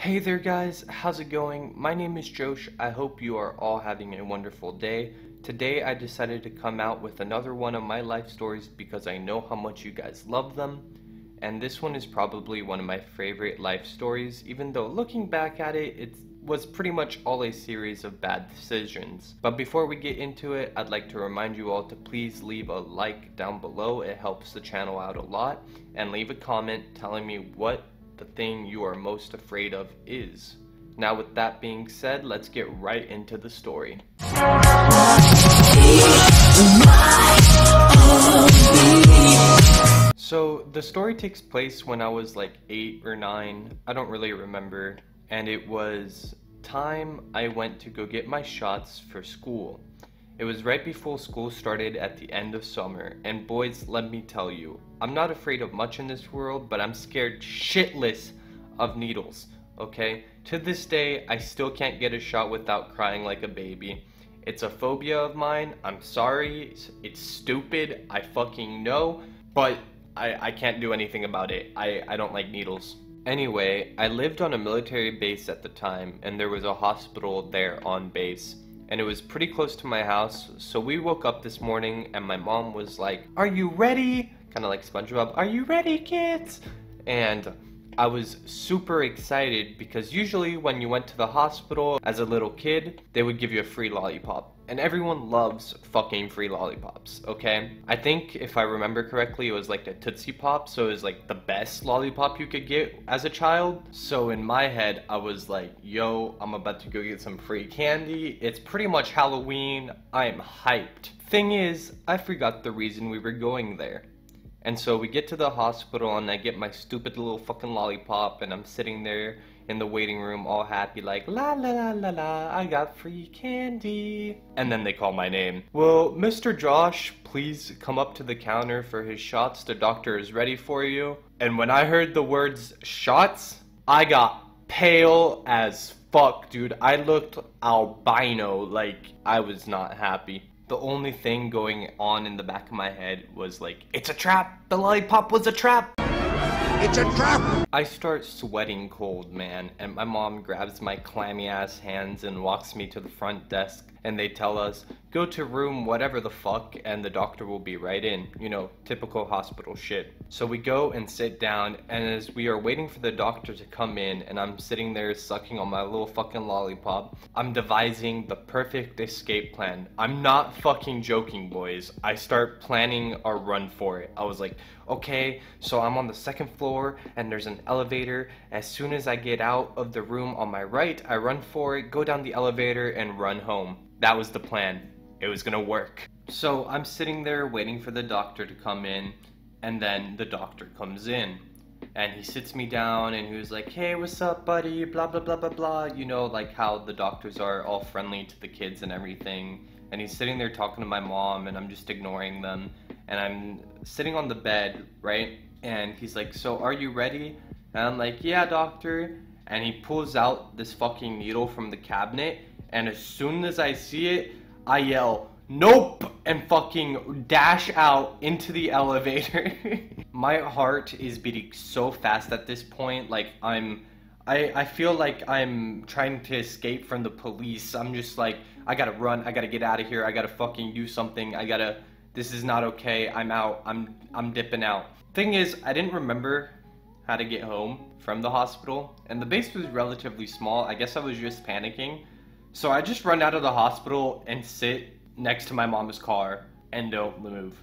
Hey there guys, how's it going? My name is Josh. I hope you are all having a wonderful day. Today I decided to come out with another one of my life stories because I know how much you guys love them. And this one is probably one of my favorite life stories, even though looking back at it, it was pretty much all a series of bad decisions. But before we get into it, I'd like to remind you all to please leave a like down below. It helps the channel out a lot. And leave a comment telling me what the thing you are most afraid of is. Now with that being said, let's get right into the story. So the story takes place when I was like 8 or 9, I don't really remember, and it was time I went to go get my shots for school. It was right before school started at the end of summer, and boys, let me tell you, I'm not afraid of much in this world, but I'm scared shitless of needles, okay? To this day, I still can't get a shot without crying like a baby. It's a phobia of mine. I'm sorry, it's stupid, I fucking know, but I can't do anything about it. I don't like needles. Anyway, I lived on a military base at the time, and there was a hospital there on base. And it was pretty close to my house, so we woke up this morning and my mom was like, "Are you ready?" Kind of like SpongeBob, "Are you ready, kids?" And I was super excited because usually when you went to the hospital as a little kid, they would give you a free lollipop. And everyone loves fucking free lollipops, okay? I think if I remember correctly, it was like the Tootsie Pop, so it was like the best lollipop you could get as a child. So in my head, I was like, yo, I'm about to go get some free candy. It's pretty much Halloween. I am hyped. Thing is, I forgot the reason we were going there. And so we get to the hospital and I get my stupid little fucking lollipop and I'm sitting there in the waiting room all happy like, la la la la la, I got free candy. And then they call my name. "Well, Mr. Josh, please come up to the counter for his shots. The doctor is ready for you." And when I heard the words shots, I got pale as fuck, dude. I looked albino, like I was not happy. The only thing going on in the back of my head was like, it's a trap! The lollipop was a trap! It's a trap! I start sweating cold, man, and my mom grabs my clammy ass hands and walks me to the front desk, and they tell us, go to room whatever the fuck and the doctor will be right in. You know, typical hospital shit. So we go and sit down, and as we are waiting for the doctor to come in and I'm sitting there sucking on my little fucking lollipop, I'm devising the perfect escape plan. I'm not fucking joking, boys. I start planning a run for it. I was like, okay, so I'm on the second floor and there's an elevator. As soon as I get out of the room on my right, I run for it, go down the elevator and run home. That was the plan. It was gonna work. So I'm sitting there waiting for the doctor to come in, and then the doctor comes in. And he sits me down and he was like, "Hey, what's up, buddy? Blah, blah, blah, blah, blah." You know, like how the doctors are all friendly to the kids and everything. And he's sitting there talking to my mom and I'm just ignoring them. And I'm sitting on the bed, right? And he's like, "So are you ready?" And I'm like, "Yeah, doctor." And he pulls out this fucking needle from the cabinet. And as soon as I see it, I yell, "Nope!" and fucking dash out into the elevator. My heart is beating so fast at this point, like I feel like I'm trying to escape from the police. I'm just like, I gotta run, I gotta get out of here, I gotta fucking do something, this is not okay, I'm out, I'm dipping out. Thing is, I didn't remember how to get home from the hospital, and the base was relatively small. I guess I was just panicking. So I just run out of the hospital and sit next to my mom's car and don't move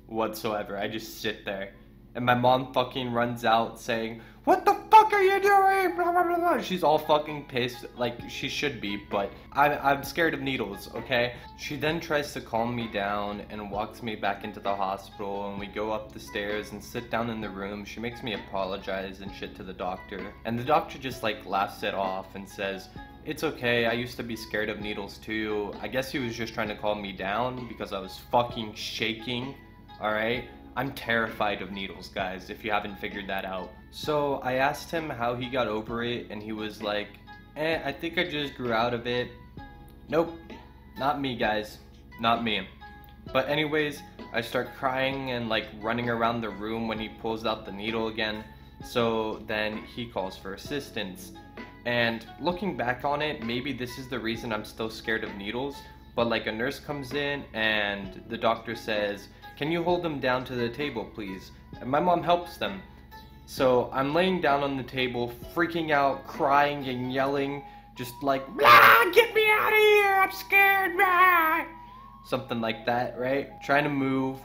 whatsoever. I just sit there. And my mom fucking runs out saying, "What the fuck are you doing?" Blah, blah, blah, blah. She's all fucking pissed, like she should be, but I'm scared of needles, okay? She then tries to calm me down and walks me back into the hospital, and we go up the stairs and sit down in the room. She makes me apologize and shit to the doctor. And the doctor just like laughs it off and says, "It's okay, I used to be scared of needles too." I guess he was just trying to calm me down because I was fucking shaking, alright? I'm terrified of needles, guys, if you haven't figured that out. So I asked him how he got over it, and he was like, I think I just grew out of it. Nope, not me, guys, not me. But anyways, I start crying and like running around the room when he pulls out the needle again. So then he calls for assistance. And looking back on it, maybe this is the reason I'm still scared of needles. But like a nurse comes in and the doctor says, "Can you hold them down to the table, please?" And my mom helps them. So I'm laying down on the table, freaking out, crying and yelling, just like, "Blah, get me out of here, I'm scared, blah." Something like that, right? Trying to move,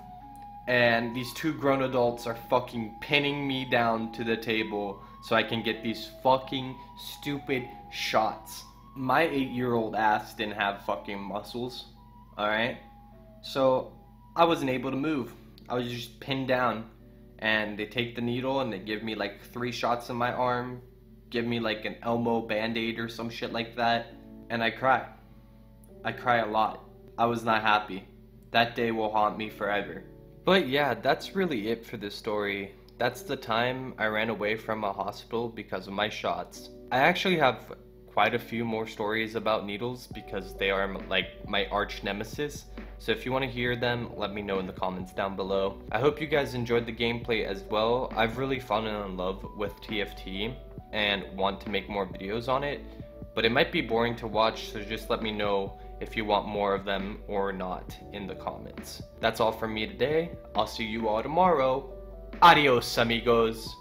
and these two grown adults are fucking pinning me down to the table so I can get these fucking stupid shots. My 8-year-old ass didn't have fucking muscles, alright? So I wasn't able to move. I was just pinned down, and they take the needle and they give me like 3 shots in my arm, give me like an Elmo band-aid or some shit like that, and I cry. I cry a lot. I was not happy. That day will haunt me forever. But yeah, that's really it for this story. That's the time I ran away from a hospital because of my shots. I actually have quite a few more stories about needles because they are like my arch nemesis. So if you want to hear them, let me know in the comments down below. I hope you guys enjoyed the gameplay as well. I've really fallen in love with TFT and want to make more videos on it, but it might be boring to watch, so just let me know if you want more of them or not in the comments. That's all from me today. I'll see you all tomorrow. Adios, amigos.